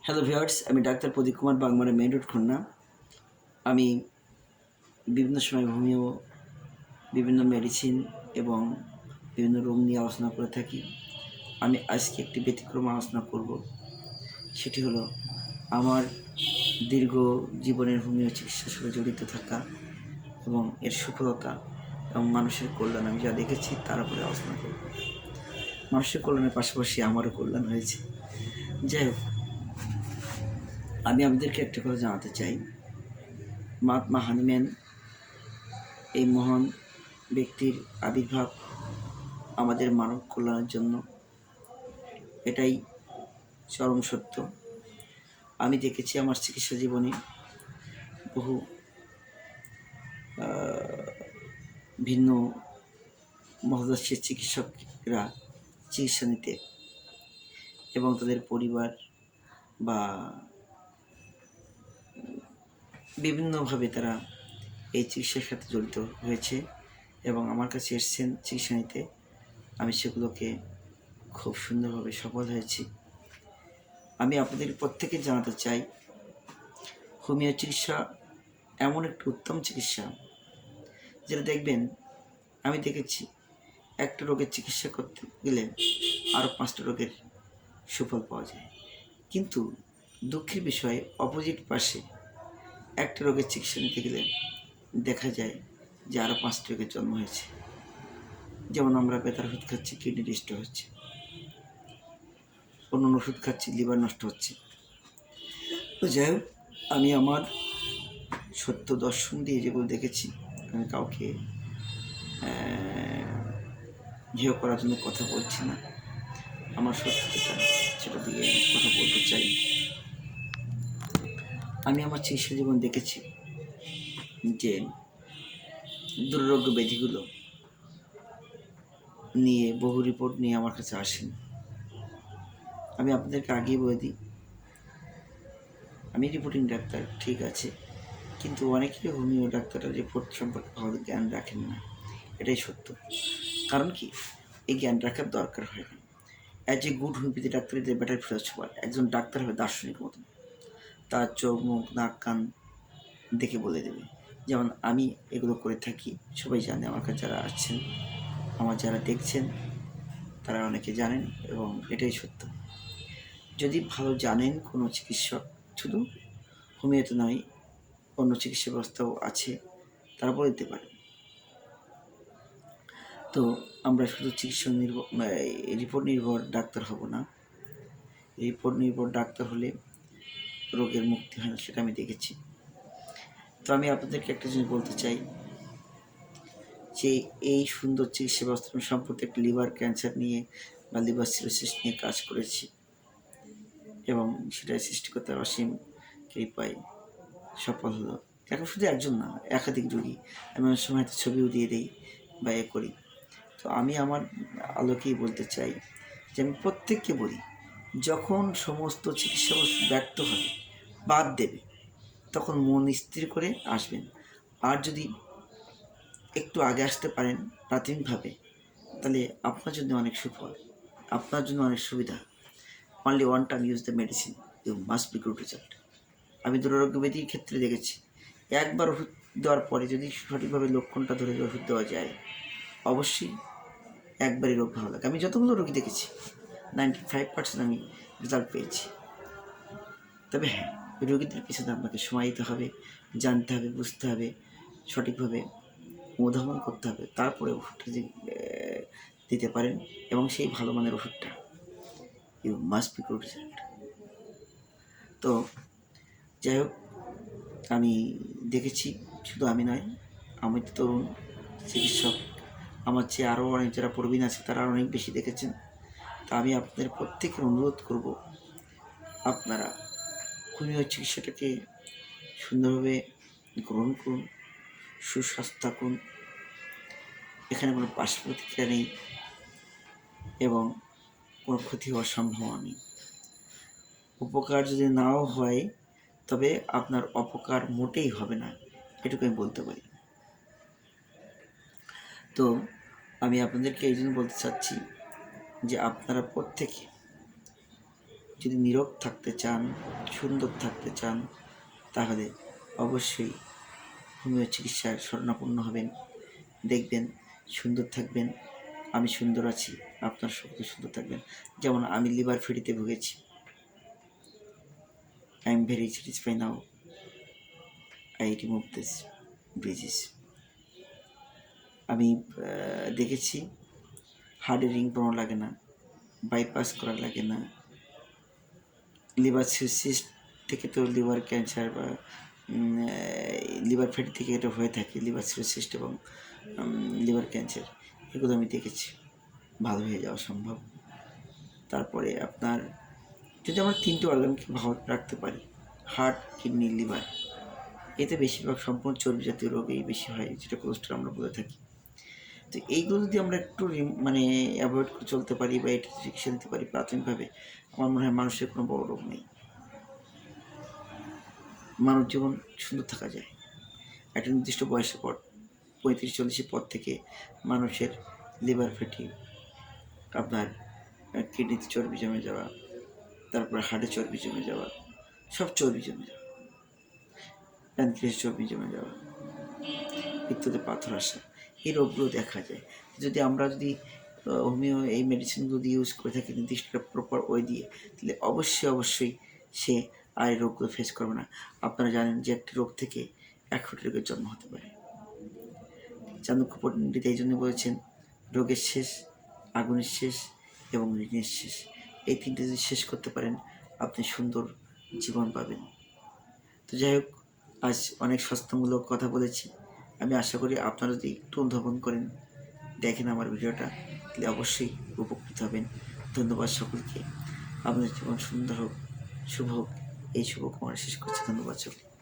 Hello viewers, আমি doctor প্রদীপ Kumar, Bagmara main road, Khulna. আমি বিভিন্ন সময় হোমিও, বিভিন্ন মেডিসিন এবং বিভিন্ন রোগ নিয়ে আলোচনা করে থাকি। আমি আজকে একটি ব্যতিক্রম আলোচনা করব। সেটি হলো আমার দীর্ঘ জীবনের হোমিও চিকিৎসার সাথে জড়িত থাকা এবং এর সফলতা এবং মানুষের কল্যাণ আমি যা দেখেছি তার উপরে আলোচনা করব। মানুষের কল্যাণের পাশাপাশি আমারও কল্যাণ হয়েছে। যাই হোক, আমি আপনাদেরকে একটা কথা জানাতে চাই। মহাত্মা হানিম্যান এই মহান ব্যক্তির আবির্ভাব আমাদের মানব কল্যাণের জন্য, এটাই চরম সত্য। আমি দেখেছি আমার চিকিৎসা জীবনে বহু ভিন্ন মহাদেশের চিকিৎসকরা চিকিৎসা নিতে এবং তাদের পরিবার বা বিভিন্নভাবে তারা এই চিকিৎসার সাথে জড়িত হয়েছে এবং আমার কাছে এসেছেন চিকিৎসা নিতে। আমি সেগুলোকে খুব সুন্দরভাবে সফল হয়েছি। আমি আপনাদের প্রত্যেকে জানাতে চাই, হোমিও চিকিৎসা এমন একটি উত্তম চিকিৎসা যেটা দেখবেন, আমি দেখেছি একটা রোগের চিকিৎসা করতে গেলে আরও 5টা রোগের সুফল পাওয়া যায়। কিন্তু দুঃখের বিষয়, অপোজিট পাশে একটা রোগের চিকিৎসা নিতে গেলে দেখা যায় যে আরও 5টি রোগের জন্ম হয়েছে। যেমন আমরা ব্যথার ওষুধ খাচ্ছি, কিডনি ডিস্টার্ব হচ্ছে, অন্য ওষুধ খাচ্ছি, লিভার নষ্ট হচ্ছে। তো যাই হোক, আমি আমার সত্য দর্শন দিয়ে যেগুলো দেখেছি, আমি কাউকে হেয় করার জন্য কথা বলছি না। আমার সত্য যেটা, সেটা দিয়ে কথা বলতে চাই। আমি আমার চিকিৎসা জীবন দেখেছি যে দুরারোগ্য ব্যাধিগুলো নিয়ে বহু রিপোর্ট নিয়ে আমার কাছে আসেন। আমি আপনাদেরকে আগেই বলে দিই, আমি রিপোর্টিং ডাক্তার, ঠিক আছে, কিন্তু অনেকেই হোমিও ডাক্তাররা রিপোর্ট সম্পর্কে ভালো জ্ঞান রাখেন না। এটাই সত্য। কারণ কি, এই জ্ঞান রাখার দরকার হয় না। As a good homeopathy doctor is a better philosopher. একজন ডাক্তার হবে দার্শনিক মতন, তার চোখ, মুখ, নাক, কান দেখে বলে দেবে। যেমন আমি এগুলো করে থাকি, সবাই জানে। আমার কাছে যারা আসছেন, আমার যারা দেখছেন, তারা অনেকে জানেন এবং এটাই সত্য। যদি ভালো জানেন কোনো চিকিৎসক, শুধু হোমিওতে নয়, অন্য চিকিৎসা ব্যবস্থাও আছে, তারা বলে দিতে পারেন। তো আমরা শুধু চিকিৎসা রিপোর্ট নির্ভর ডাক্তার হব না। রিপোর্ট নির্ভর ডাক্তার হলে রোগের মুক্তি হয় না, সেটা আমি দেখেছি। তো আমি আপনাদেরকে একটা জিনিস বলতে চাই যে এই সুন্দর চিকিৎসা ব্যবস্থা, আমি সম্প্রতি একটা লিভার ক্যান্সার নিয়ে বা লিভার সিরোসিস নিয়ে কাজ করেছি এবং সেটা সৃষ্টিকর্তার অসীম কৃপায় সফল হলো। এখন শুধু একজন না, একাধিক রোগী। আমি অনেক সময় হয়তো ছবিও দিয়ে দিই বা করি। তো আমি আমার আলোকেই বলতে চাই যে আমি প্রত্যেককে বলি, যখন সমস্ত চিকিৎসা ব্যর্থ হবে, বাদ দেবে, তখন মন স্থির করে আসবেন। আর যদি একটু আগে আসতে পারেন প্রাথমিকভাবে, তাহলে আপনার জন্য অনেক সুফল, আপনার জন্য অনেক সুবিধা। Only one time use the medicine, you must be good result. আমি দুরারোগ্য ব্যাধির ক্ষেত্রে দেখেছি, একবার ওষুধ দেওয়ার পরে যদি সঠিকভাবে লক্ষণটা ধরে ওষুধ দেওয়া যায়, অবশ্যই একবারই রোগ ভালো লাগে। আমি যতগুলো রোগী দেখেছি, 95% আমি রেজাল্ট পেয়েছি। তবে হ্যাঁ, রোগীদের পিছনে আপনাকে সময় দিতে হবে, জানতে হবে, বুঝতে হবে, সঠিকভাবে অনুধাবন করতে হবে, তারপরে ওষুধটা দিতে পারেন এবং সেই ভালো মানের ওষুধটা, you must be good result. তো যাই হোক, আমি দেখেছি, শুধু আমি নয়, আমি তো তরুণ চিকিৎসক, আমার চেয়ে আরও অনেক যারা প্রবীণ আছে তারা অনেক বেশি দেখেছেন। তা আমি আপনাদের প্রত্যেকের অনুরোধ করব, আপনারা হোমিও চিকিৎসাটাকে সুন্দরভাবে গ্রহণ করুন, সুস্বাস্থ্য থাকুন। এখানে কোনো পার্শ্ব প্রতিক্রিয়া নেই এবং কোনো ক্ষতি হওয়ার সম্ভাবনা নেই। উপকার যদি নাও হয়, তবে আপনার অপকার মোটেই হবে না, এটুকু আমি বলতে পারি। তো আমি আপনাদেরকে এই জন্য বলতে চাচ্ছি যে আপনারা প্রত্যেকে যদি নীরব থাকতে চান, সুন্দর থাকতে চান, তাহলে অবশ্যই হোমিও চিকিৎসার শরণাপন্ন হবেন। দেখবেন সুন্দর থাকবেন। আমি সুন্দর আছি, আপনার শক্তি সুন্দর থাকবেন। যেমন আমি লিভার ফ্যাটিতে ভুগেছি। I am very satisfied now. I remove this disease. আমি দেখেছি হার্টে রিং বানানো লাগে না, বাইপাস করা লাগে না। লিভার সিরোসিস থেকে তো লিভার ক্যান্সার বা লিভার ফ্যাটি থেকে এটা হয়ে থাকে, লিভার সিরোসিস এবং লিভার ক্যান্সার, এগুলো আমি দেখেছি ভালো হয়ে যাওয়া সম্ভব। তারপরে আপনার যদি আমরা 3টে অর্গানকে ভালো রাখতে পারি, হার্ট, কিডনি, লিভার, এতে বেশিরভাগ সম্পূর্ণ চর্বি জাতীয় রোগেই বেশি হয়, যেটা কোলেস্ট্রল আমরা বলে থাকি। তো এইগুলো যদি আমরা একটু মানে অ্যাভয়েড করে চলতে পারি বা এটা চিকিৎসা দিতে পারি প্রাথমিকভাবে, আমার মনে হয় মানুষের কোনো বড় রোগ নেই, মানব জীবন সুন্দর থাকা যায়। একটা নির্দিষ্ট বয়সের পর 35-40-এর পর থেকে মানুষের লিভার ফ্যাটি, আপনার কিডনিতে চর্বি জমে যাওয়া, তারপর হার্টে চর্বি জমে যাওয়া, সব চর্বি জমে যাওয়া, প্যানক্রিয়াসে চর্বি জমে যাওয়া, পিত্ততে পাথর আসা, এই রোগগুলো দেখা যায়। যদি আমরা হোমিও এই মেডিসিনগুলো দিয়ে ইউজ করে থাকি নির্দিষ্ট প্রপার ওয়ে দিয়ে, তাহলে অবশ্যই সে আর এই রোগগুলো ফেস করবে না। আপনারা জানেন যে একটি রোগ থেকে 100টি রোগের জন্ম হতে পারে। চাণক্য পণ্ডিত এই জন্য বলেছেন, রোগের শেষ, আগুনের শেষ এবং ঋণের শেষ। এই 3টে যদি শেষ করতে পারেন, আপনি সুন্দর জীবন পাবেন। তো যাই হোক, আজ অনেক স্বাস্থ্যমূলক কথা বলেছি। আমি আশা করি আপনারা যদি একটু অনুধাবন করেন, দেখেন আমার ভিডিওটা, তাহলে অবশ্যই উপকৃত হবেন। ধন্যবাদ সকলকে। আপনাদের জীবন সুন্দর হোক, শুভ হোক, এই শুভকামনা শেষ করছি। ধন্যবাদ সকলকে।